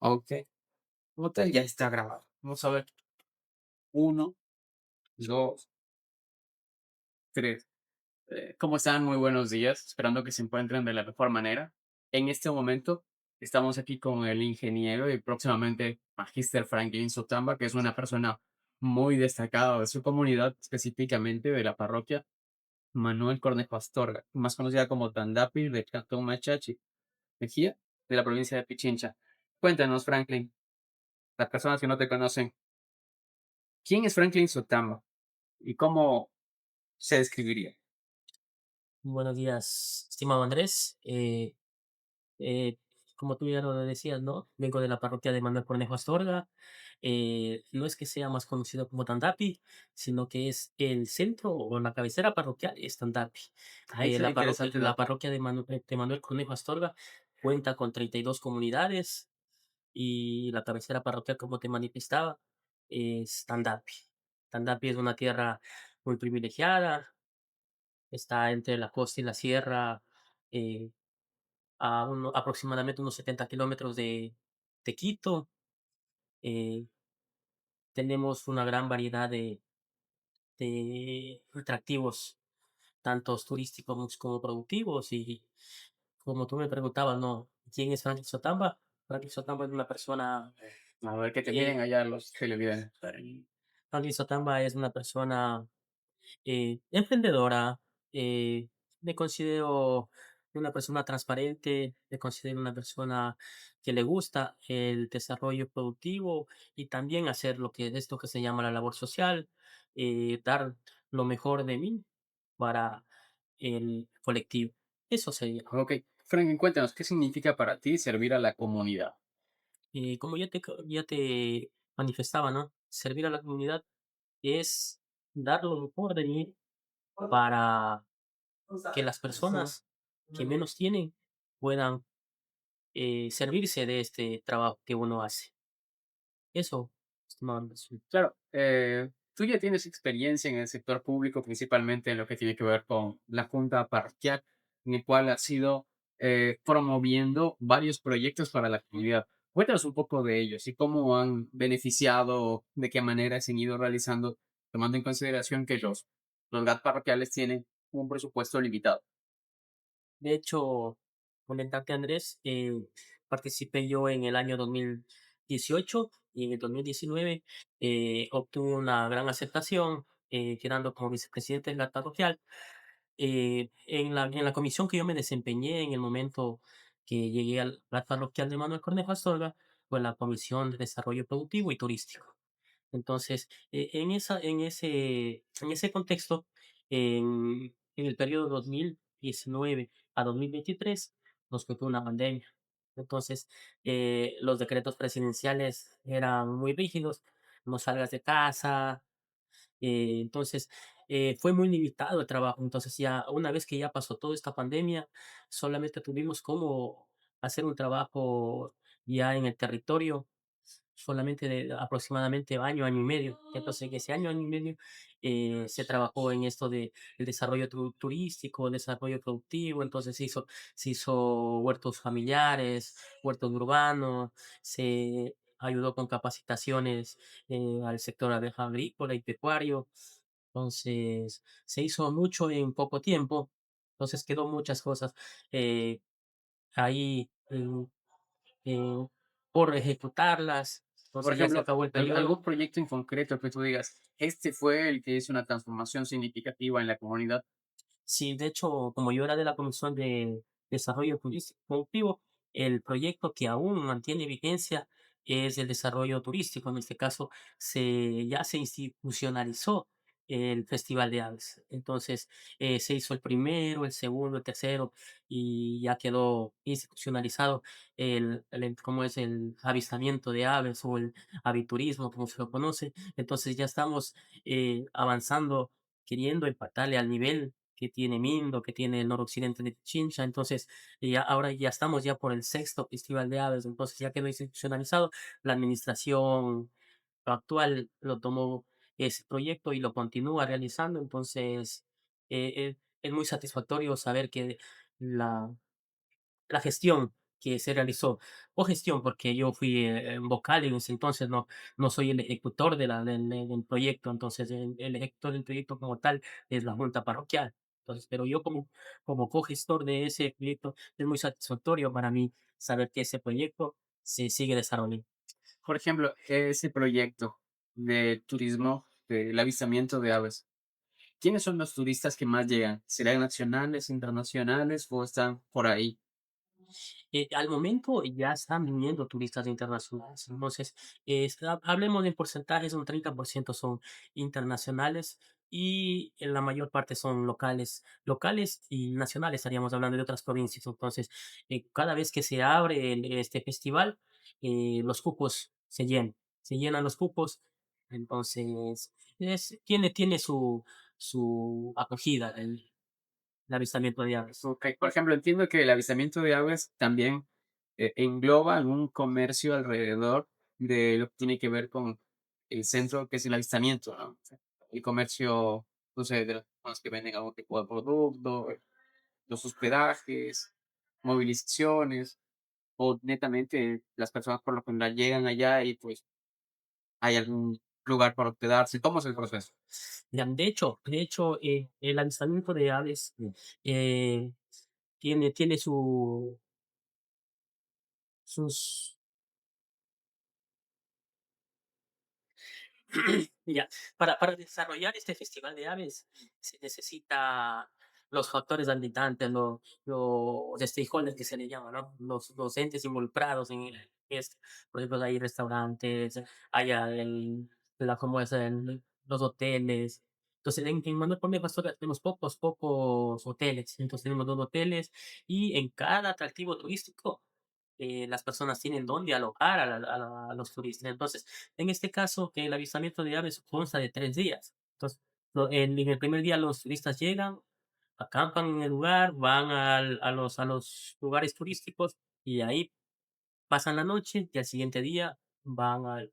Ok, hotel ya está grabado. Vamos a ver. Uno, dos, tres. ¿Cómo están? Muy buenos días. Esperando que se encuentren de la mejor manera. En este momento estamos aquí con el ingeniero y próximamente Magíster Franklin Sotamba, que es una persona muy destacada de su comunidad, específicamente de la parroquia Manuel Cornejo Astorga, más conocida como Tandapi de Cantón Machachi, Mejía, de la provincia de Pichincha. Cuéntanos, Franklin, las personas que no te conocen, ¿quién es Franklin Sotamba y cómo se describiría? Buenos días, estimado Andrés. Eh, Como tú ya lo decías, ¿no? Vengo de la parroquia de Manuel Cornejo Astorga. No es que sea más conocido como Tandapi, sino que es el centro o la cabecera parroquial es Tandapi. Ahí se ve interesante La dato. parroquia de Manuel Cornejo Astorga cuenta con 32 comunidades y la cabecera parroquial, como te manifestaba, es Tandapi. Tandapi es una tierra muy privilegiada, está entre la costa y la sierra, eh, aproximadamente unos 70 kilómetros de Quito. Eh, Tenemos una gran variedad de atractivos, tantos turísticos como productivos. Y como tú me preguntabas, ¿no? ¿Quién es Franklin Sotamba? Franklin Sotamba es una persona, A ver, que te eh, miren allá los televidentes. Franklin Sotamba es una persona emprendedora. Me considero una persona transparente, me considero una persona que le gusta el desarrollo productivo y también hacer lo que esto que se llama la labor social, dar lo mejor de mí para el colectivo. Eso sería. Ok, Franklin, cuéntanos, ¿qué significa para ti servir a la comunidad? Como ya te manifestaba, ¿no? Servir a la comunidad es dar lo mejor de mí para que las personas que menos tienen puedan servirse de este trabajo que uno hace. Eso, estimado Andrés. Claro, tú ya tienes experiencia en el sector público, principalmente en lo que tiene que ver con la Junta Parroquial, en el cual has ido promoviendo varios proyectos para la comunidad. Cuéntanos un poco de ellos y cómo han beneficiado, de qué manera se han ido realizando, tomando en consideración que los GAT parroquiales tienen un presupuesto limitado. De hecho, comentarte, Andrés, participé yo en el año 2018 y en el 2019 obtuve una gran aceptación, quedando como vicepresidente de la parroquial. En la comisión que yo me desempeñé en el momento que llegué al la parroquial de Manuel Cornejo Astorga, fue la Comisión de Desarrollo Productivo y Turístico. Entonces, en ese contexto, en el periodo 2019 a 2023, nos tocó una pandemia. Entonces, los decretos presidenciales eran muy rígidos: no salgas de casa. Entonces, fue muy limitado el trabajo. Entonces, ya una vez que ya pasó toda esta pandemia, solamente tuvimos como hacer un trabajo ya en el territorio, solamente de aproximadamente año, año y medio. Entonces, en ese año, año y medio, se trabajó en esto de el desarrollo turístico, el desarrollo productivo. Entonces, se hizo huertos familiares, huertos urbanos, se ayudó con capacitaciones al sector agrícola y pecuario. Entonces, se hizo mucho en poco tiempo. Entonces, quedó muchas cosas eh, ahí por ejecutarlas. Por Entonces, ya se ejemplo, acabó el periodo. algún proyecto en concreto que tú digas, este fue el que hizo una transformación significativa en la comunidad. Sí, de hecho, como yo era de la Comisión de Desarrollo Productivo, el proyecto que aún mantiene vigencia es el desarrollo turístico. En este caso, ya se institucionalizó el Festival de Aves. Entonces, se hizo el primero, el segundo, el tercero, y ya quedó institucionalizado cómo es el avistamiento de aves o el aviturismo, como se lo conoce. Entonces, ya estamos avanzando, queriendo empatarle al nivel que tiene Mindo, que tiene el noroccidente de Pichincha. Entonces, ya, ahora ya estamos ya por el sexto Festival de Aves. Entonces, ya quedó institucionalizado. La administración actual lo tomó ese proyecto y lo continúa realizando. Entonces, es muy satisfactorio saber que la, la gestión que se realizó gestión, porque yo fui, vocal en ese entonces, no soy el ejecutor del proyecto, entonces el ejecutor del proyecto como tal es la junta parroquial. Entonces, pero yo como cogestor de ese proyecto es muy satisfactorio para mí saber que ese proyecto se sigue desarrollando. Por ejemplo, ese proyecto de turismo, del avistamiento de aves, ¿quiénes son los turistas que más llegan? ¿Serán nacionales, internacionales o están por ahí? Al momento ya están viniendo turistas internacionales, entonces, hablemos de porcentajes, un 30% son internacionales y la mayor parte son locales y nacionales, estaríamos hablando de otras provincias. Entonces, cada vez que se abre este festival, los cupos se llenan los cupos, entonces, tiene su acogida el avistamiento de aves. Ok, por ejemplo, entiendo que el avistamiento de aves también engloba algún comercio alrededor de lo que tiene que ver con el centro, que es el avistamiento, ¿no? O sea, el comercio, no sé, de las personas que venden algún tipo de producto, los hospedajes, movilizaciones, o netamente las personas por lo general llegan allá y pues hay algún lugar para hospedarse. ¿Cómo es el proceso? Ya, de hecho, el avistamiento de aves, eh, tiene sus ya, para desarrollar este festival de aves se necesita los factores habilitantes, los stakeholders que se le llama, ¿no? Los entes involucrados en esto. Por ejemplo, hay restaurantes, hay ¿cómo es? Los hoteles. Entonces, en Manuel Pombe Pastora tenemos pocos hoteles. Entonces, tenemos 2 hoteles y en cada atractivo turístico, las personas tienen dónde alojar a los turistas. Entonces, en este caso, que el avistamiento de aves consta de 3 días. Entonces, en el primer día los turistas llegan, acampan en el lugar, van a los lugares turísticos y ahí pasan la noche y al siguiente día van a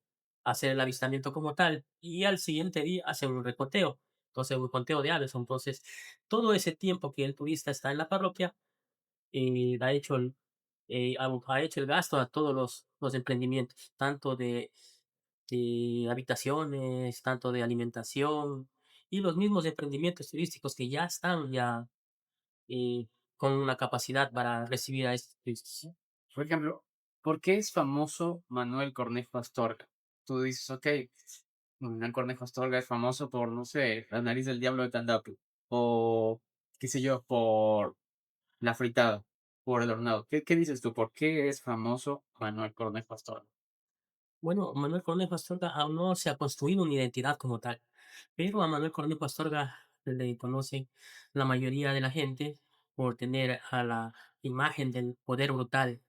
hacer el avistamiento como tal y al siguiente día hacen un reconteo. Entonces, un conteo de aves. Entonces, todo ese tiempo que el turista está en la parroquia, ha hecho el gasto a todos los emprendimientos, tanto de habitaciones, tanto de alimentación y los mismos emprendimientos turísticos que ya están eh, con una capacidad para recibir a estos turistas. Por ejemplo, ¿por qué es famoso Manuel Cornejo Astorga? Tú dices, ok, Manuel Cornejo Astorga es famoso por, no sé, la nariz del diablo de Tandapi, o qué sé yo, por la fritada, por el hornado. ¿Qué dices tú? ¿Por qué es famoso Manuel Cornejo Astorga? Bueno, Manuel Cornejo Astorga aún no se ha construido una identidad como tal, pero a Manuel Cornejo Astorga le conoce la mayoría de la gente por tener a la imagen del poder brutal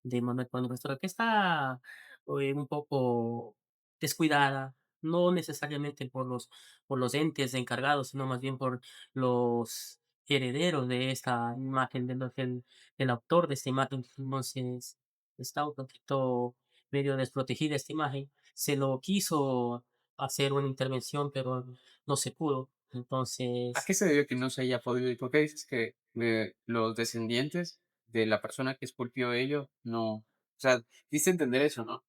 de Manuel Cornejo Astorga, que está un poco descuidada, no necesariamente por los entes encargados, sino más bien por los herederos de esta imagen, del autor de esta imagen. Entonces, está un poquito medio desprotegida esta imagen, se lo quiso hacer una intervención, pero no se pudo. ¿A Entonces, qué se debe que no se haya podido? ¿Y por qué dices que los descendientes de la persona que esculpió ello no? O sea, dice entender eso, ¿no?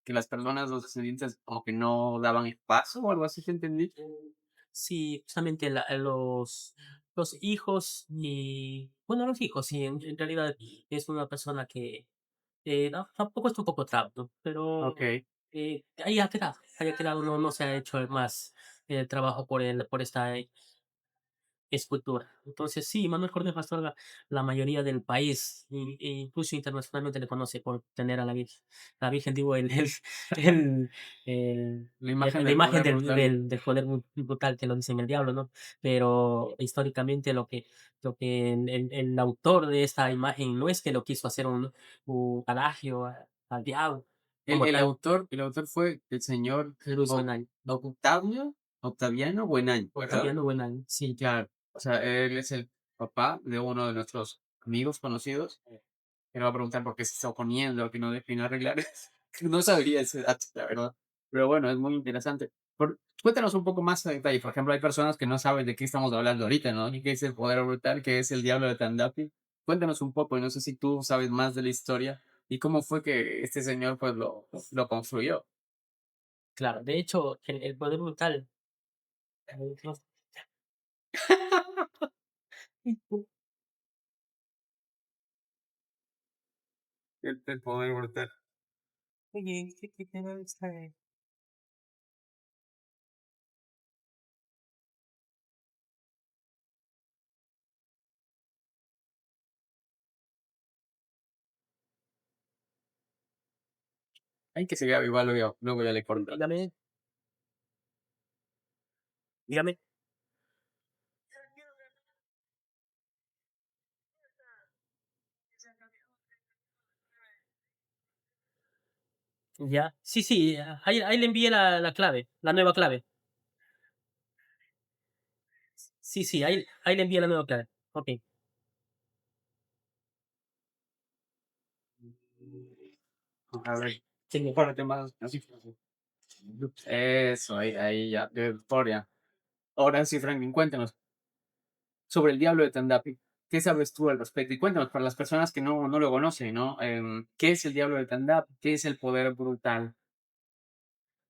Que las personas, los descendientes, como que no daban espacio o algo así, ¿te entendí? sí, justamente los hijos y, bueno, los hijos, sí, en realidad es una persona que tampoco es un poco trauto, pero Ok. ahí ha quedado, no se ha hecho más trabajo por esta escultura. Entonces, sí, Manuel Cornejo Astorga, la mayoría del país, incluso internacionalmente, le conoce por tener a la Virgen, digo, el, La imagen la del imagen poder del, brutal. del, del poder brutal que lo dicen el diablo, ¿no? Pero históricamente lo que el autor de esta imagen no es que lo quiso hacer un adagio al diablo, El, como el tal, autor, el autor fue el señor Jesús Buenal, Octaviano Buenal, ¿verdad? Octaviano Buenal, sí. Claro. O sea, él es el papá de uno de nuestros amigos conocidos. Que le va a preguntar por qué se está oponiendo, que no define arreglar. No sabría ese dato, la verdad. Pero bueno, es muy interesante. Cuéntanos un poco más a detalle. Por ejemplo, hay personas que no saben de qué estamos hablando ahorita, ¿no? Ni qué es el poder brutal, qué es el diablo de Tandapi. Cuéntanos un poco, no sé si tú sabes más de la historia y cómo fue que este señor, pues, lo construyó. Claro, de hecho, el poder brutal, no El poder brutal. oye, ¿qué te va a gustar? Hay que seguir igual luego ya le corto. Dígame, dígame. Ya. Sí, sí, ahí le envié la clave, la nueva clave. Sí, sí, ahí le envié la nueva clave. Okey. A ver, Sí, párate más así. Eso, ahí ya, de historia. Ahora sí, Franklin, cuéntanos sobre el diablo de Tandapi. ¿Qué sabes tú al respecto? Y cuéntanos, para las personas que no lo conocen, ¿no? ¿Qué es el diablo de Tandapi? ¿Qué es el poder brutal?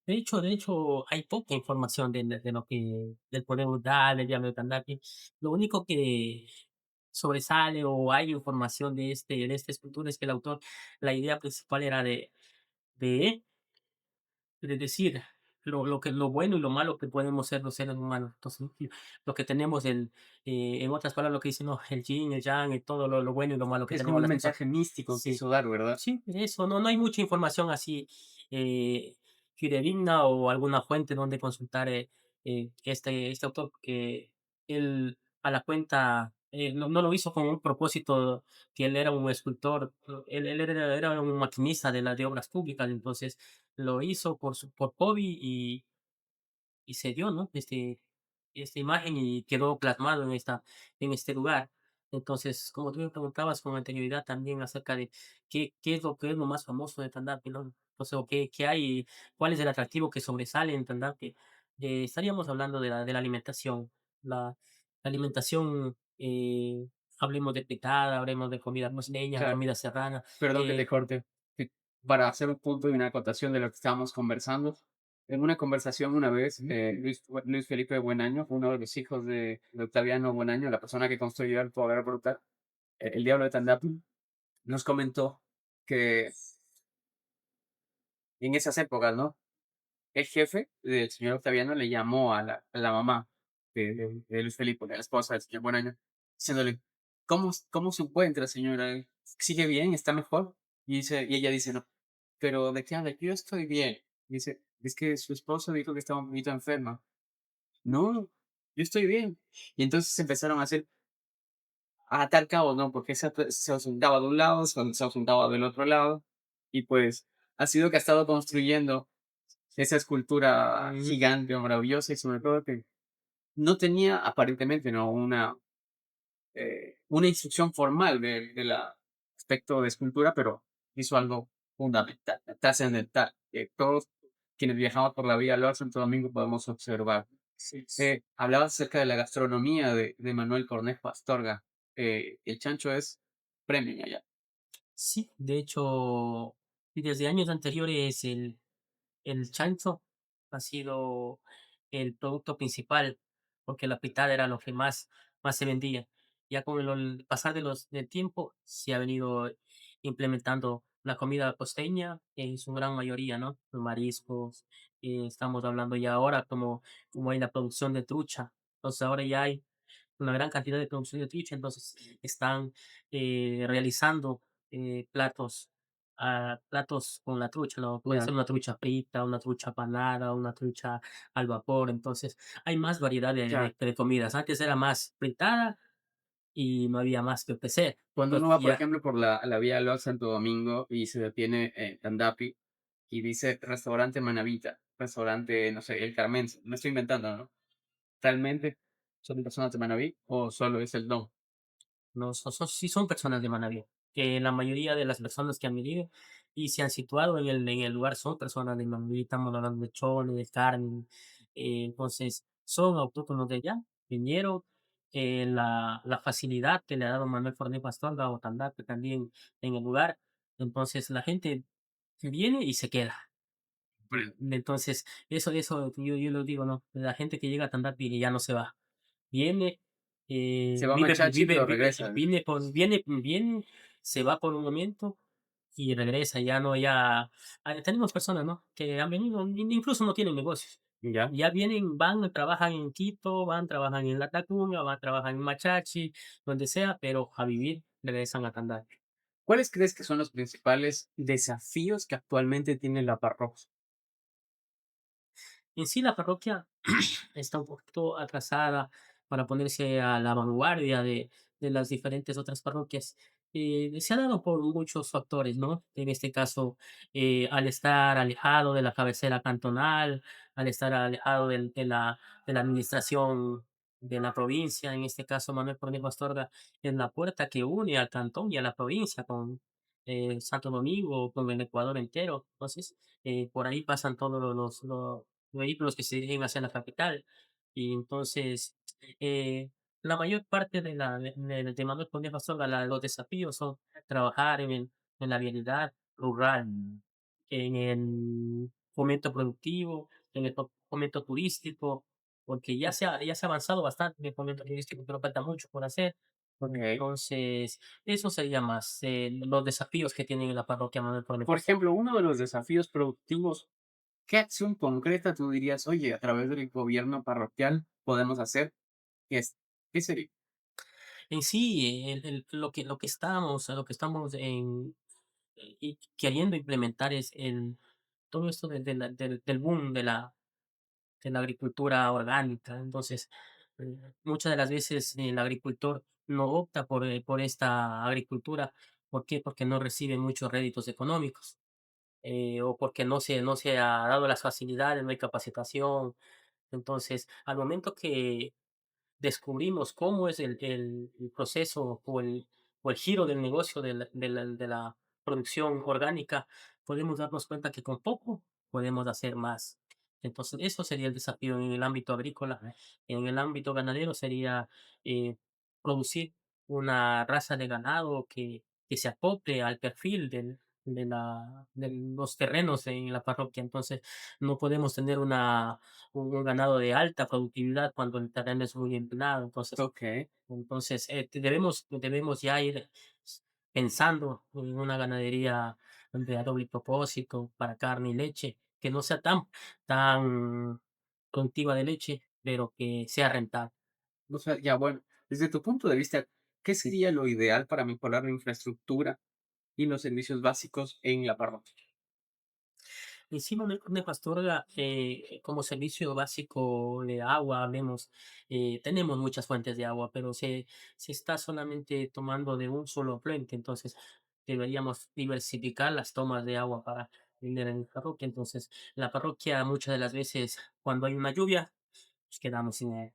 de hecho, hay poca información de lo que del poder brutal, del diablo de Tandapi. Lo único que sobresale o hay información de esta escultura es que el autor, la idea principal era de de decir lo bueno y lo malo que podemos ser los seres humanos. Entonces, lo que tenemos en otras palabras, lo que dicen, ¿no? El yin, el yang, y todo lo bueno y lo malo que Es como tenemos un las personas. mensaje místico que Sí, quiso dar, ¿verdad? sí, eso, no hay mucha información así, fidedigna o alguna fuente donde consultar, este autor, que él a la cuenta, no lo hizo con un propósito, que él era un escultor, él era un maquinista de obras públicas, entonces lo hizo por hobby y se dio, ¿no? Esta imagen y quedó plasmado en este lugar. Entonces, como tú me preguntabas con anterioridad también acerca de qué es lo más famoso de Tandate, ¿no? O sea, o qué hay, cuál es el atractivo que sobresale en Tandate. Estaríamos hablando de la alimentación. La alimentación, hablemos de picada, hablemos de comida costeña, Claro. comida serrana. Perdón que te eh, corte. Para hacer un punto y una acotación de lo que estábamos conversando. En una conversación una vez, Luis Felipe Buenaño, uno de los hijos de Octaviano Buenaño, la persona que construyó el poder brutal, el Diablo de Tandapi, nos comentó que en esas épocas, ¿no? El jefe del señor Octaviano le llamó a la mamá de Luis Felipe, de la esposa del señor Buenaño, diciéndole, ¿cómo se encuentra, señora? ¿Sigue bien? ¿Está mejor? Y ella dice, no, pero ¿de qué habla? Yo estoy bien. Dice, es que su esposo dijo que estaba un poquito enferma. No, yo estoy bien. Y entonces empezaron a atar cabos, ¿no? Porque se ausentaba de un lado, se ausentaba del otro lado. Y pues ha sido que ha estado construyendo esa escultura Ujú. gigante, maravillosa y sobre todo que no tenía aparentemente, ¿no? Una instrucción formal de la aspecto de escultura, pero hizo algo fundamental, trascendental, que todos quienes viajamos por la vía Loa Santo Domingo podemos observar. Sí. Hablaba acerca de la gastronomía de Manuel Cornejo Astorga. El chancho es premium allá. Sí, de hecho, y desde años anteriores el chancho ha sido el producto principal, porque la fritada era lo que más se vendía. Ya con el pasar del tiempo, se ha venido implementando la comida costeña en su gran mayoría, ¿no? Los mariscos, estamos hablando ya ahora como hay la producción de trucha. Entonces ahora ya hay una gran cantidad de producción de trucha, entonces están realizando platos con la trucha, ¿no? Puede Ya, ser una trucha frita, una trucha panada, una trucha al vapor, entonces hay más variedad ya. de comidas. Antes era más fritada y no había más que ofrecer. Cuando uno Entonces va, por ya ejemplo, por la vía Loa Santo Domingo y se detiene en Tandapi y dice restaurante Manavita, restaurante, no sé, El Carmen, no estoy inventando, ¿no? ¿Realmente son personas de Manaví o solo es el don? no sí son personas de Manabí, que la mayoría de las personas que han venido y se han situado en el lugar son personas de Manabí, estamos hablando de Chole, de Carmen, entonces son autóctonos de allá, vinieron la facilidad que le ha dado Manuel Fornés Astorga o Tandate también en el lugar. Entonces, la gente viene y se queda. Entonces, eso yo lo digo, ¿no? La gente que llega a Tandate y ya no se va. Viene, Se va a Machachi, pero regresa. viene, se va por un momento y regresa. Ya no, ya tenemos personas, ¿no? Que han venido, incluso no tienen negocios. Ya. Ya vienen, van, trabajan en Quito, van, trabajan en La Tacunga, van, trabajan en Machachi, donde sea, pero a vivir regresan a Tandate. ¿Cuáles crees que son los principales desafíos que actualmente tiene la parroquia? En sí, la parroquia está un poquito atrasada para ponerse a la vanguardia de las diferentes otras parroquias. Se ha dado por muchos factores, ¿no? En este caso, al estar alejado de la cabecera cantonal, al estar alejado de la administración de la provincia, en este caso Manuel Cornejo Astorga es la puerta que une al cantón y a la provincia con Santo Domingo, con el Ecuador entero. Entonces, por ahí pasan todos los vehículos que se dirigen hacia la capital. Y entonces, eh, la mayor parte de Manuel Cornejo Astorga, los desafíos son trabajar en la vialidad rural, en el fomento productivo, en el fomento turístico, porque ya se ha avanzado bastante en el fomento turístico, pero falta mucho por hacer. Ok. Entonces, eso sería más los desafíos que tiene la parroquia Manuel Cornejo Por Astorga. ejemplo, uno de los desafíos productivos, ¿qué acción concreta tú dirías, oye, a través del gobierno parroquial podemos hacer? ¿Qué es? ¿Qué sería? En sí, lo que estamos y queriendo implementar es todo esto del boom de la agricultura orgánica. Entonces, muchas de las veces el agricultor no opta por esta agricultura. ¿Por qué? Porque no recibe muchos réditos económicos, o porque no se ha dado las facilidades, no hay capacitación. Entonces, al momento que descubrimos cómo es el proceso o el giro del negocio de la producción orgánica, podemos darnos cuenta que con poco podemos hacer más. Entonces, eso sería el desafío en el ámbito agrícola. En el ámbito ganadero sería eh, producir una raza de ganado que se acople al perfil de los terrenos en la parroquia. Entonces, no podemos tener un ganado de alta productividad cuando el terreno es muy empinado. Entonces, Ok. entonces debemos ya ir pensando en una ganadería de doble propósito para carne y leche, que no sea tan productiva de leche, pero que sea rentable. O sea, ya bueno, desde tu punto de vista, ¿qué sería lo ideal para mejorar la infraestructura y los servicios básicos en la parroquia? Encima de Pastorga, como servicio básico de agua, tenemos muchas fuentes de agua, pero se está solamente tomando de un solo afluente. Entonces deberíamos diversificar las tomas de agua para brindar en la parroquia. Entonces, la parroquia muchas de las veces, cuando hay una lluvia, nos quedamos sin agua.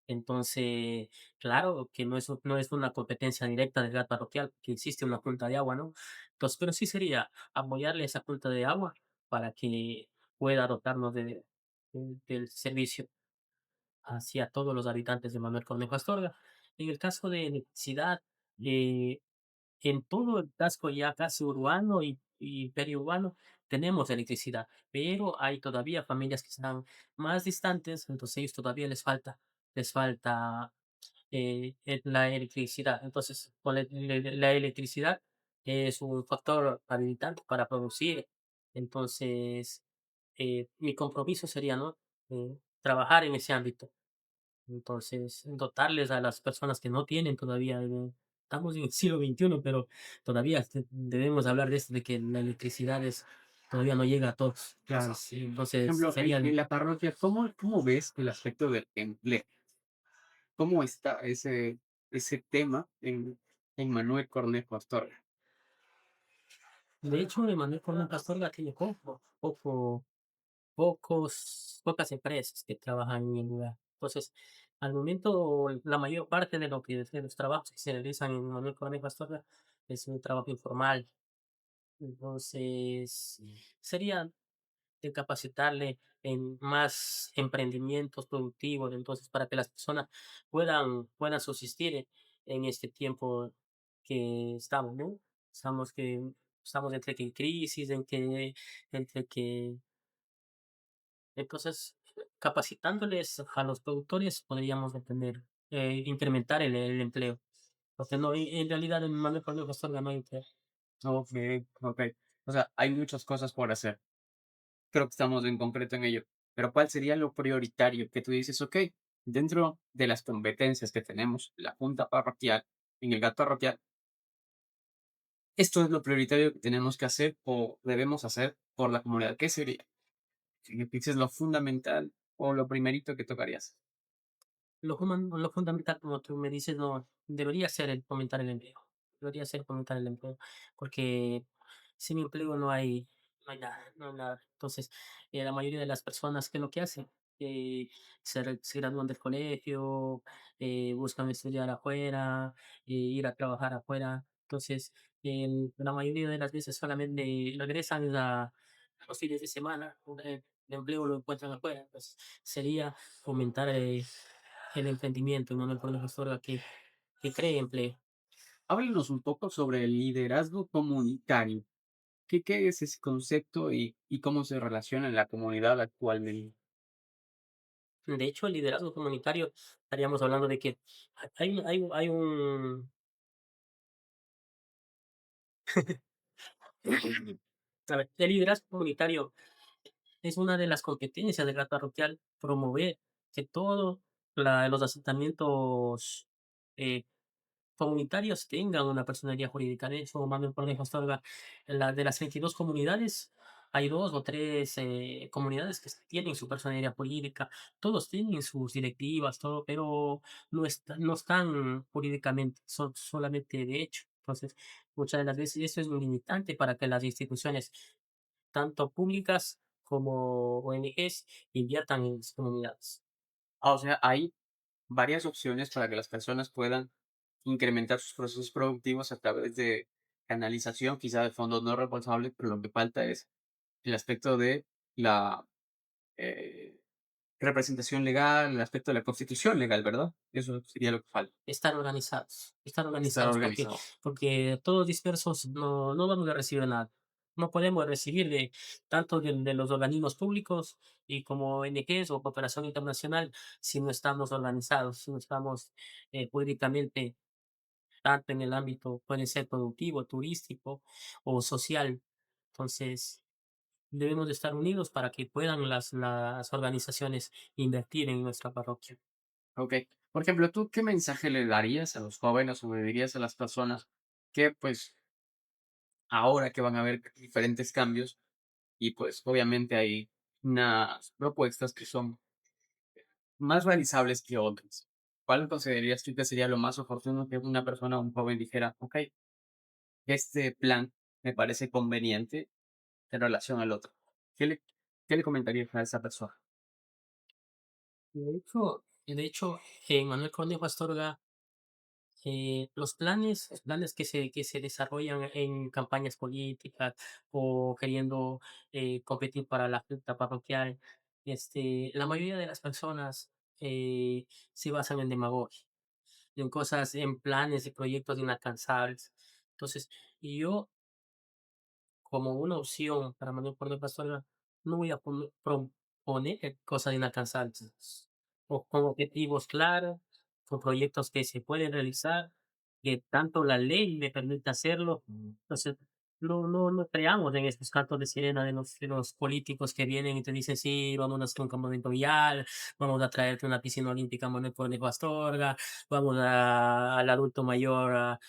Entonces, claro que no es una competencia directa del gas parroquial, que existe una junta de agua, ¿no? Entonces, pero sí sería apoyarle a esa junta de agua para que pueda dotarnos del servicio hacia todos los habitantes de Manuel Cornejo Astorga. En el caso de electricidad, eh, en todo el casco ya casi urbano y periurbano tenemos electricidad, pero hay todavía familias que están más distantes, entonces ellos todavía les falta la electricidad. Entonces, con la electricidad es un factor habilitante para producir. Entonces, mi compromiso sería, ¿no? Trabajar en ese ámbito. Entonces, dotarles a las personas que no tienen todavía, estamos en el siglo XXI, pero todavía debemos hablar de esto, de que la electricidad todavía no llega a todos. Claro. Entonces, Por entonces ejemplo, en serían. la parroquia, ¿cómo ves el aspecto del empleo? ¿Cómo está ese tema en Manuel Cornejo Astorga? De hecho, Manuel Corona Astorga tiene pocas empresas que trabajan en el lugar. Entonces, al momento, la mayor parte de los trabajos que se realizan en Manuel Cornejo Astorga es un trabajo informal. Entonces, sería de capacitarle en más emprendimientos productivos, entonces, para que las personas puedan subsistir en este tiempo que estamos, ¿no? Estamos que estamos entre que crisis, entre que entonces, capacitándoles a los productores podríamos obtener, incrementar el empleo, porque no, en realidad en Manuel Cornejo Astorga no hay empleo. Okey, okey. O sea, hay muchas cosas por hacer. Creo que estamos en concreto en ello. Pero, ¿cuál sería lo prioritario que tú dices? Okey, dentro de las competencias que tenemos, la junta parroquial, en el GAT parroquial, esto es lo prioritario que tenemos que hacer o debemos hacer por la comunidad. ¿Qué sería? Si me dices lo fundamental o lo primerito que tocarías. Lo fundamental, como tú me dices, no debería ser el fomentar el empleo. Debería ser fomentar el empleo, porque sin empleo no hay nada, no hay nada. Entonces, la mayoría de las personas, ¿qué es lo que hacen? Se gradúan del colegio, buscan estudiar afuera, ir a trabajar afuera. Entonces, la mayoría de las veces solamente regresan a los fines de semana, el empleo lo encuentran afuera. Entonces, sería fomentar el emprendimiento en una gestora que cree empleo. Háblanos un poco sobre el liderazgo comunitario. ¿Qué es ese concepto y cómo se relaciona en la comunidad actualmente? De hecho, el liderazgo comunitario, estaríamos hablando de que hay un a ver, el liderazgo comunitario es una de las competencias de la parroquial, promover que todos los asentamientos eh, comunitarios tengan una personería jurídica. De hecho, Manuel Cornejo Astorga, de las 22 comunidades, hay 2 o 3 comunidades que tienen su personería jurídica, todos tienen sus directivas, todo, pero no están jurídicamente, son solamente de hecho. Entonces, muchas de las veces eso es un limitante para que las instituciones, tanto públicas como ONGs, inviertan en las comunidades. O sea, hay varias opciones para que las personas puedan incrementar sus procesos productivos a través de canalización, quizá de fondos no responsables, pero lo que falta es el aspecto de la eh, representación legal, el aspecto de la constitución legal, ¿verdad? Eso sería lo que falta, Estar estar organizados, organizado. porque todos dispersos no vamos a recibir nada. No podemos recibir tanto de los organismos públicos y como ONGs o cooperación internacional si no estamos organizados, si no estamos jurídicamente, tanto en el ámbito, puede ser productivo, turístico o social. Entonces, debemos de estar unidos para que puedan las organizaciones invertir en nuestra parroquia. Ok. Por ejemplo, ¿tú qué mensaje le darías a los jóvenes o le dirías a las personas que, pues, ahora que van a haber diferentes cambios y, pues, obviamente hay unas propuestas que son más realizables que otras? ¿Cuál considerarías tú que sería lo más oportuno que una persona, un joven dijera, ok, este plan me parece conveniente en relación al otro? ¿Qué le, qué le comentarías a esa persona? De hecho, Manuel Cornejo Astorga, los planes que se desarrollan en campañas políticas o queriendo competir para la junta parroquial, la mayoría de las personas se basan en demagogia, en cosas, en planes y proyectos inalcanzables. Entonces, yo, como una opción para Manuel Cornejo Astorga, no voy a proponer cosas inalcanzables, o con objetivos claros, con proyectos que se pueden realizar, que tanto la ley me permite hacerlo. Entonces, no creamos en estos cantos de sirena de los políticos que vienen y te dicen: "Sí, vámonos a hacer un campamento vial, vamos a traerte una piscina olímpica Manuel Cornejo Astorga, vamos al adulto mayor a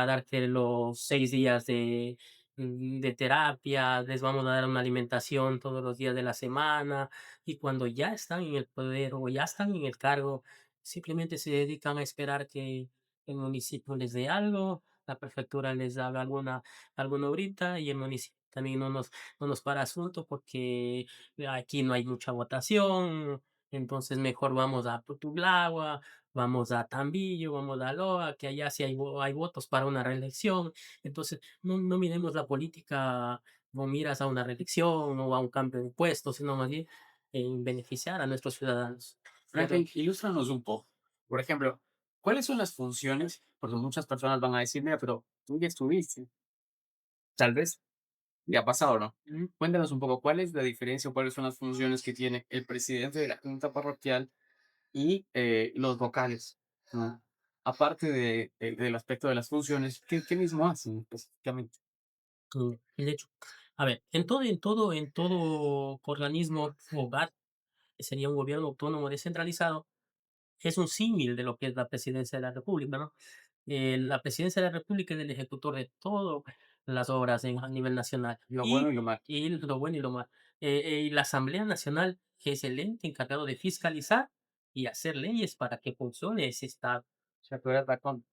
darte los 6 días de terapia, les vamos a dar una alimentación todos los días de la semana", y cuando ya están en el poder o ya están en el cargo, simplemente se dedican a esperar que el municipio les dé algo, la prefectura les haga alguna obrita y el municipio también no nos para asunto porque aquí no hay mucha votación, entonces mejor vamos a Putuglagua, vamos a Tambillo, vamos a Loa, que allá sí hay votos para una reelección. Entonces, no miremos la política no miras a una reelección o a un cambio de puesto, sino más bien en beneficiar a nuestros ciudadanos. Franklin, ilústranos un poco. Por ejemplo, ¿cuáles son las funciones? Porque muchas personas van a decir, mira, pero tú ya estuviste. Tal vez ya ha pasado, ¿no? Cuéntanos un poco, ¿cuál es la diferencia o cuáles son las funciones que tiene el presidente de la Junta Parroquial y los vocales, ¿no? Aparte del aspecto de las funciones, ¿qué mismo hacen específicamente? El hecho. A ver, en todo organismo hogar, que sería un gobierno autónomo descentralizado, es un símil de lo que es la presidencia de la república, ¿no? La presidencia de la república es el ejecutor de todas las obras a nivel nacional Lo bueno y, y lo malo. y lo bueno y lo malo. Y la Asamblea Nacional, que es el ente encargado de fiscalizar y hacer leyes para que funcione ese Estado. O sea, tú eres ratón.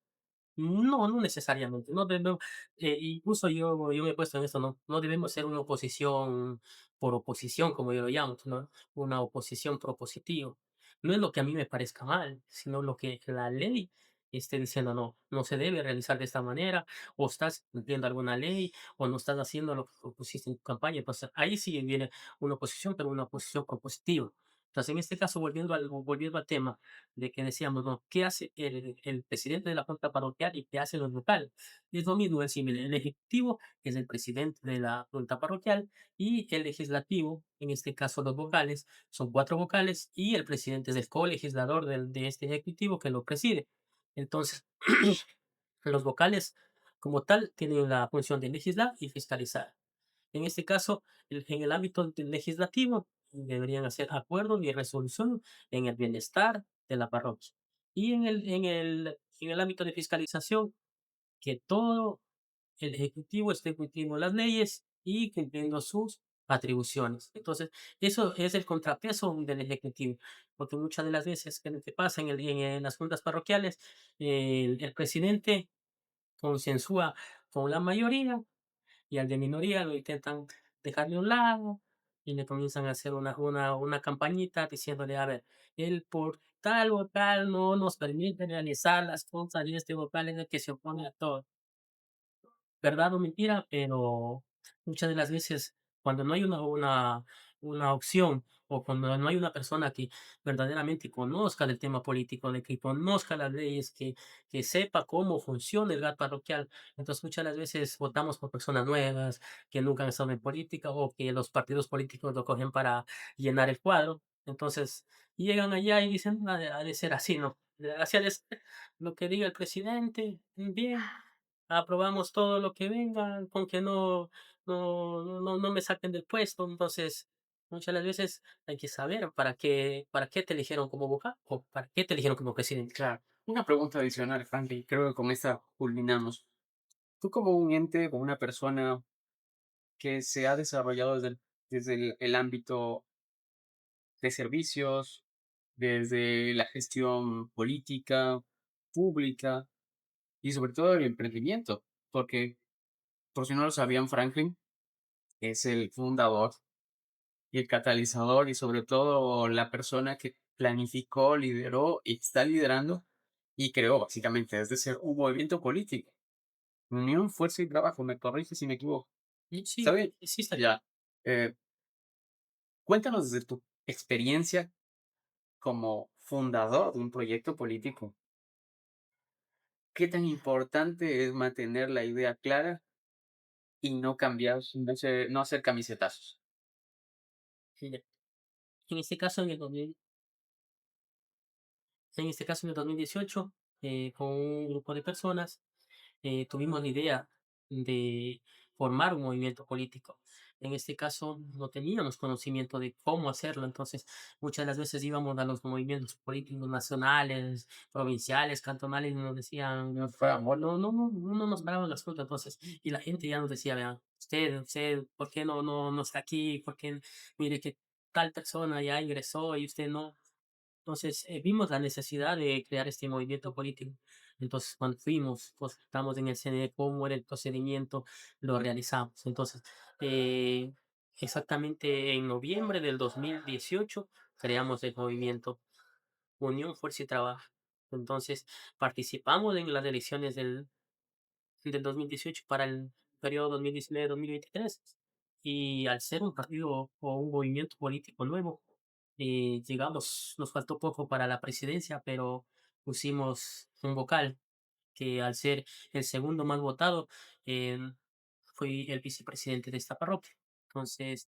No, no necesariamente. No debemos, incluso yo me he puesto en esto, ¿no? No debemos ser una oposición por oposición, como yo lo llamo, ¿no? Una oposición propositiva. No es lo que a mí me parezca mal, sino lo que la ley esté diciendo, no, no se debe realizar de esta manera, o estás cumpliendo alguna ley, o no estás haciendo lo que propusiste en tu campaña. Entonces, ahí sí viene una oposición, pero una oposición propositiva. Entonces, en este caso, volviendo al tema, de que decíamos, ¿no? ¿Qué hace el presidente de la junta parroquial y qué hace los locales? Es lo mismo, es similar. El ejecutivo es el presidente de la junta parroquial y el legislativo, en este caso los vocales, son cuatro vocales y el presidente es el colegislador de este ejecutivo que lo preside. Entonces, los vocales, como tal, tienen la función de legislar y fiscalizar. En este caso, en el ámbito del legislativo, deberían hacer acuerdos y resoluciones en el bienestar de la parroquia. Y en el ámbito de fiscalización, que todo el ejecutivo esté cumpliendo las leyes y cumpliendo sus atribuciones. Entonces, eso es el contrapeso del ejecutivo, porque muchas de las veces que pasa en las juntas parroquiales, el presidente consensúa con la mayoría y al de minoría lo intentan dejar de un lado y le comienzan a hacer una campañita diciéndole, a ver, él por tal o tal no nos permite realizar las cosas y este vocal es el que se opone a todo. Verdad o mentira, pero muchas de las veces cuando no hay una opción o cuando no hay una persona que verdaderamente conozca del tema político, de que conozca las leyes, que sepa cómo funciona el GAT parroquial, entonces muchas de las veces votamos por personas nuevas que nunca han estado en política o que los partidos políticos lo cogen para llenar el cuadro. Entonces llegan allá y dicen: "Ha de ser así, ¿no? Así ha de ser, lo que diga el presidente, bien". Aprobamos todo lo que venga, con que no me saquen del puesto. Entonces, muchas de las veces hay que saber para qué te eligieron como vocal o para qué te eligieron como presidente. Claro. Una pregunta adicional, Franklin. Creo que con esta culminamos. Tú como un ente, como una persona que se ha desarrollado desde el ámbito de servicios, desde la gestión política, pública y sobre todo el emprendimiento, porque por si no lo sabían, Franklin es el fundador y el catalizador y sobre todo la persona que planificó, lideró y está liderando y creó básicamente, es decir, un movimiento político. Unión, fuerza y trabajo, me corrige si me equivoco. Y sí, ¿Está bien? sí está bien. Ya. Eh, Cuéntanos desde tu experiencia como fundador de un proyecto político. ¿Qué tan importante es mantener la idea clara y no cambiar, no hacer camisetazos? Mira, en este caso, en el 2018, con un grupo de personas, tuvimos la idea de formar un movimiento político. En este caso, no teníamos conocimiento de cómo hacerlo, entonces muchas de las veces íbamos a los movimientos políticos nacionales, provinciales, cantonales, y nos decían, No fue amor. no nos paraban las frutas, entonces, y la gente ya nos decía, vean, usted, ¿por qué no está aquí? ¿Por qué, mire que tal persona ya ingresó y usted no? Entonces, vimos la necesidad de crear este movimiento político. Entonces, cuando fuimos, consultamos en el CNE cómo era el procedimiento, lo realizamos. Entonces, eh, exactamente en noviembre del 2018 creamos el movimiento Unión, Fuerza y Trabajo. Entonces, participamos en las elecciones del 2018 para el periodo 2019-2023 Y al ser un partido o un movimiento político nuevo, digamos, nos faltó poco para la presidencia, pero pusimos un vocal que al ser el segundo más votado, fui el vicepresidente de esta parroquia. Entonces,